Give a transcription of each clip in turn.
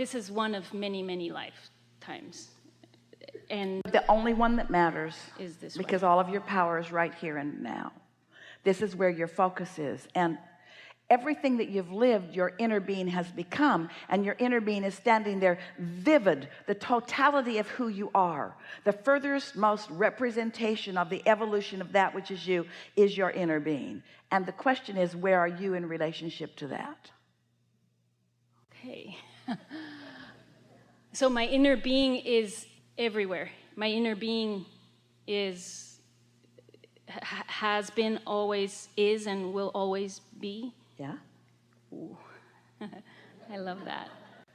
this is one of many, many lifetimes. And the only one that matters is this because one. all of your power is right here and now. This is where your focus is, and everything that you've lived, your inner being has become, and your inner being is standing there vivid, the totality of who you are. The furthest most representation of the evolution of that which is you is your inner being. And the question is, where are you in relationship to that? Okay. So my inner being is everywhere. My inner being has been, always is, and will always be. Yeah. Ooh. I love that.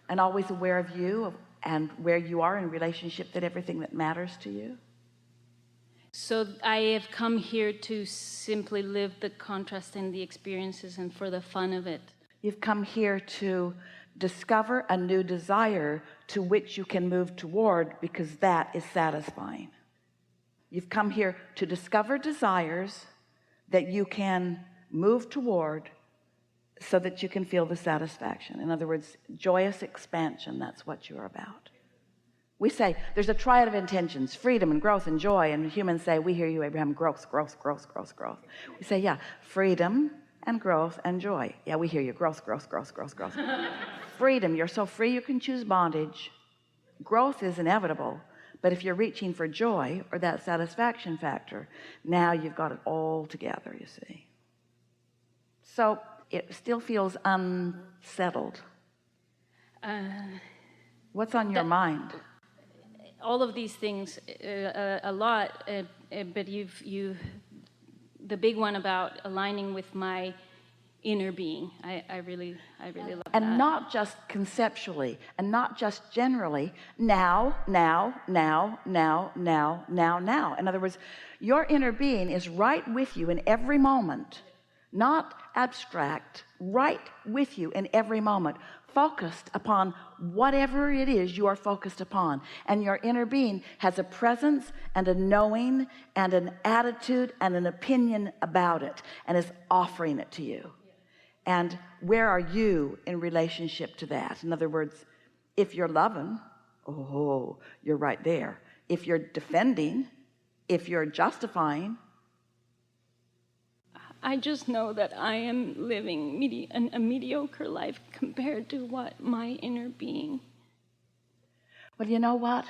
And always aware of you and where you are in relationship to everything that matters to you. So I have come here to simply live the contrast in the experiences and for the fun of it. You've come here to discover a new desire to which you can move toward, because that is satisfying. You've come here to discover desires that you can move toward so that you can feel the satisfaction. In other words, joyous expansion. That's what you're about. We say there's a triad of intentions: freedom and growth and joy. And humans say, we hear you, Abraham, growth, growth, growth, growth, growth. We say, yeah, freedom and growth and joy. Yeah, we hear you, growth, growth, growth, growth, growth. Freedom, you're so free you can choose bondage. Growth is inevitable, but if you're reaching for joy or that satisfaction factor, now you've got it all together, you see. So it still feels unsettled. What's on your mind? All of these things, a lot, but the big one about aligning with my inner being. I really love that. And not just conceptually, and not just generally. Now. In other words, your inner being is right with you in every moment, not abstract, right with you in every moment, focused upon whatever it is you are focused upon. And your inner being has a presence and a knowing and an attitude and an opinion about it, and is offering it to you. And where are you in relationship to that? In other words, if you're loving, oh, you're right there. If you're defending, if you're justifying, I just know that I am living a mediocre life compared to what my inner being. Well, you know what?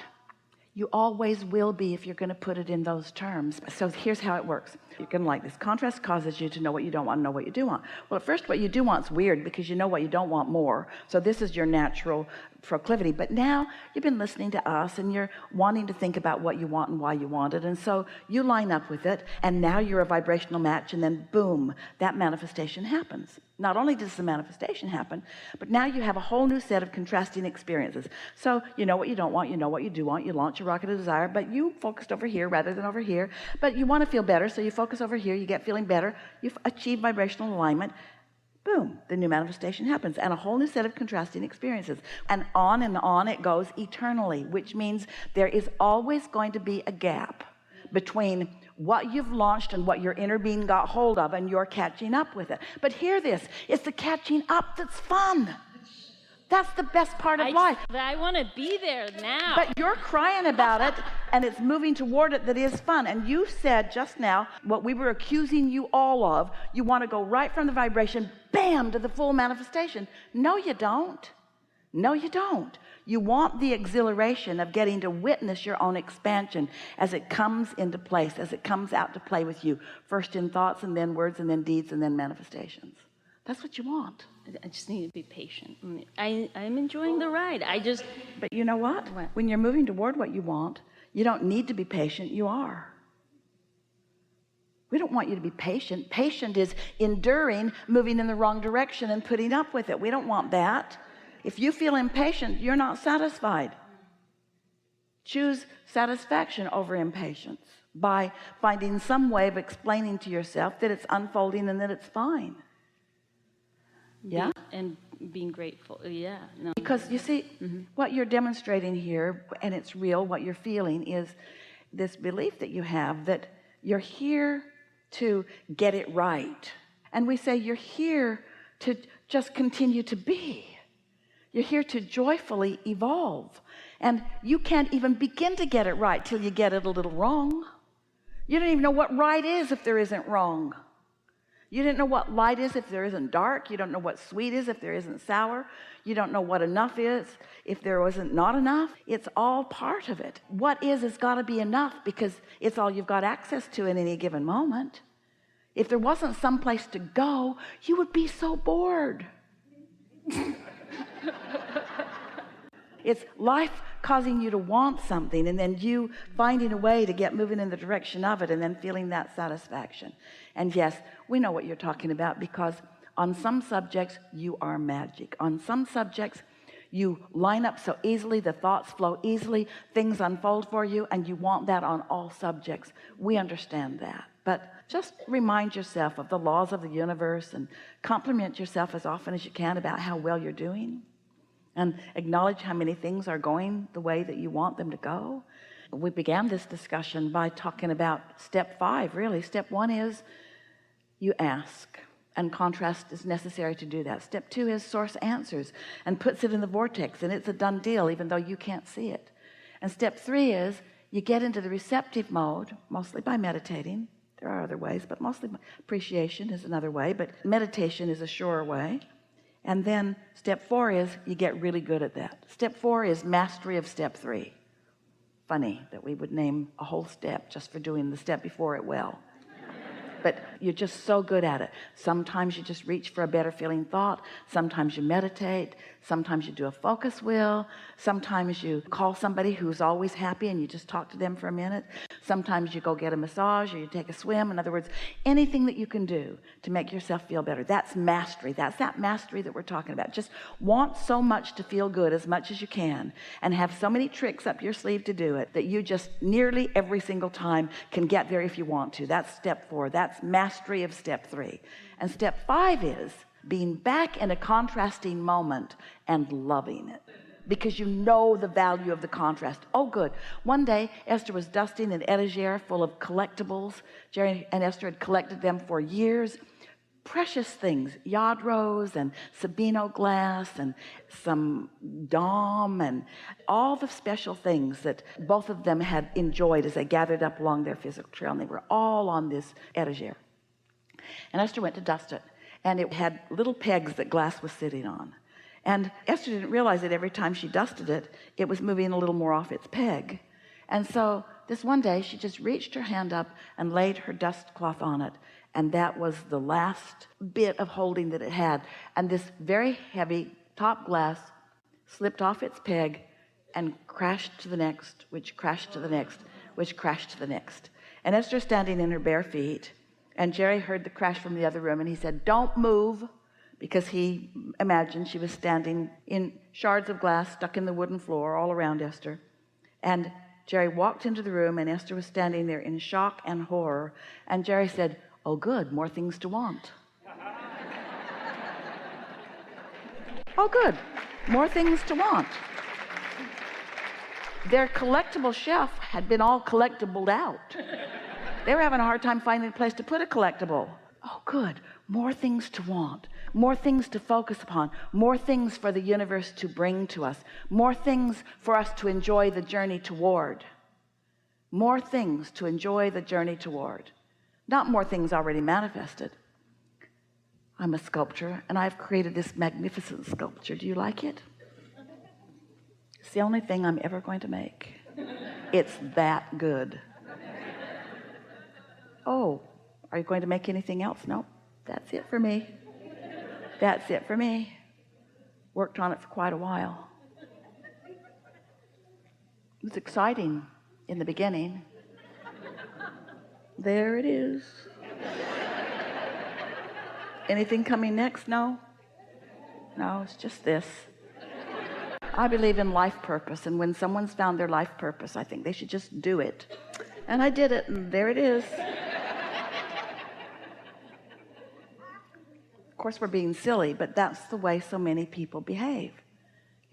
You always will be if you're going to put it in those terms. So here's how it works. You're going to like this. Contrast causes you to know what you don't want and know what you do want. Well, at first, what you do want is weird because you know what you don't want more. So this is your natural proclivity. But now you've been listening to us and you're wanting to think about what you want and why you want it. And so you line up with it, and now you're a vibrational match, and then boom, that manifestation happens. Not only does the manifestation happen, but now you have a whole new set of contrasting experiences. So you know what you don't want, you know what you do want. You launch your rocket of desire, but you focused over here rather than over here. But you want to feel better, so you focus over here. You get feeling better. You've achieved vibrational alignment. Boom, the new manifestation happens, and a whole new set of contrasting experiences. And on it goes eternally, which means there is always going to be a gap between what you've launched and what your inner being got hold of, and you're catching up with it. But hear this, it's the catching up that's fun. That's the best part of life. I want to be there now. But you're crying about it, and it's moving toward it that is fun. And you said just now what we were accusing you all of. You want to go right from the vibration, bam, to the full manifestation. No, you don't. No, you don't. You want the exhilaration of getting to witness your own expansion as it comes into place, as it comes out to play with you, first in thoughts and then words and then deeds and then manifestations. That's what you want. I just need to be patient. I'm enjoying the ride. But you know what? When you're moving toward what you want, you don't need to be patient. You are. We don't want you to be patient. Patient is enduring, moving in the wrong direction and putting up with it. We don't want that. If you feel impatient, you're not satisfied. Choose satisfaction over impatience by finding some way of explaining to yourself that it's unfolding and that it's fine. Yeah? And being grateful. Yeah. No. Because you see, what you're demonstrating here, and it's real, what you're feeling is this belief that you have that you're here to get it right. And we say you're here to just continue to be. You're here to joyfully evolve. And you can't even begin to get it right till you get it a little wrong. You don't even know what right is if there isn't wrong. You didn't know what light is if there isn't dark. You don't know what sweet is if there isn't sour. You don't know what enough is if there wasn't not enough. It's all part of it. What is got to be enough, because it's all you've got access to in any given moment. If there wasn't some place to go, you would be so bored. It's life causing you to want something, and then you finding a way to get moving in the direction of it, and then feeling that satisfaction. And yes, we know what you're talking about, because on some subjects you are magic. On some subjects you line up so easily, the thoughts flow easily, things unfold for you, and you want that on all subjects. We understand that. But just remind yourself of the laws of the universe, and compliment yourself as often as you can about how well you're doing, and acknowledge how many things are going the way that you want them to go. We began this discussion by talking about step 5. Really, step 1 is you ask, and contrast is necessary to do that. Step 2 is source answers and puts it in the vortex, and it's a done deal even though you can't see it. And step 3 is you get into the receptive mode, mostly by meditating. There are other ways, but mostly appreciation is another way, but meditation is a surer way. And then step 4 is you get really good at that. Step 4 is mastery of step 3. Funny that we would name a whole step just for doing the step before it well. But you're just so good at it. Sometimes you just reach for a better feeling thought. Sometimes you meditate. Sometimes you do a focus wheel. Sometimes you call somebody who's always happy and you just talk to them for a minute. Sometimes you go get a massage, or you take a swim. In other words, anything that you can do to make yourself feel better. That's mastery. That's that mastery that we're talking about. Just want so much to feel good as much as you can, and have so many tricks up your sleeve to do it that you just nearly every single time can get there if you want to. That's step 4. That's mastery of step 3. And step 5 is being back in a contrasting moment and loving it, because you know the value of the contrast. Oh, good. One day Esther was dusting an etagere full of collectibles. Jerry and Esther had collected them for years. Precious things, Yadros and Sabino glass and some Dom, and all the special things that both of them had enjoyed as they gathered up along their physical trail, and they were all on this etagere. And Esther went to dust it, and it had little pegs that glass was sitting on. And Esther didn't realize that every time she dusted it, it was moving a little more off its peg. And so this one day she just reached her hand up and laid her dust cloth on it, and that was the last bit of holding that it had. And this very heavy top glass slipped off its peg and crashed to the next, which crashed to the next, which crashed to the next. And Esther standing in her bare feet, and Jerry heard the crash from the other room, and he said, "Don't move," because he imagined she was standing in shards of glass stuck in the wooden floor all around Esther. And Jerry walked into the room, and Esther was standing there in shock and horror. And Jerry said, "Oh, good, more things to want." Oh, good, more things to want. Their collectible shelf had been all collectibled out. They were having a hard time finding a place to put a collectible. Oh, good, more things to want, more things to focus upon, more things for the universe to bring to us, more things for us to enjoy the journey toward, more things to enjoy the journey toward, not more things already manifested. I'm a sculptor, and I've created this magnificent sculpture. Do you like it? It's the only thing I'm ever going to make. It's that good. Oh, are you going to make anything else? No, that's it for me. That's it for me. Worked on it for quite a while. It was exciting in the beginning. There it is. Anything coming next? No, it's just this. I believe in life purpose, and when someone's found their life purpose, I think they should just do it. And I did it, and there it is. Of course, we're being silly, but that's the way so many people behave.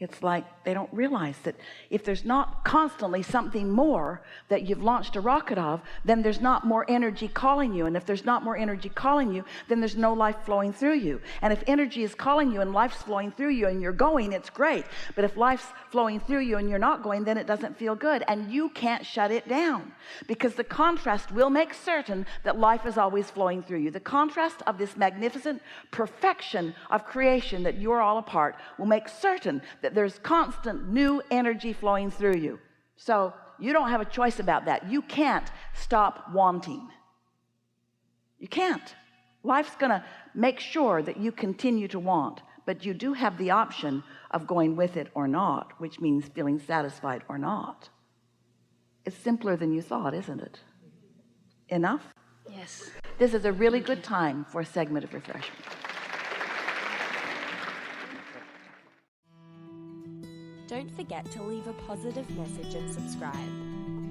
It's like they don't realize that if there's not constantly something more that you've launched a rocket of, then there's not more energy calling you. And if there's not more energy calling you, then there's no life flowing through you. And if energy is calling you and life's flowing through you and you're going, it's great. But if life's flowing through you and you're not going, then it doesn't feel good. And you can't shut it down, because the contrast will make certain that life is always flowing through you. The contrast of this magnificent perfection of creation that you're all a part will make certain that there's constant new energy flowing through you. So you don't have a choice about that. You can't stop wanting. You can't. Life's gonna make sure that you continue to want, but you do have the option of going with it or not, which means feeling satisfied or not. It's simpler than you thought, isn't it? Enough? Yes. This is a really good time for a segment of refreshment. Don't forget to leave a positive message and subscribe.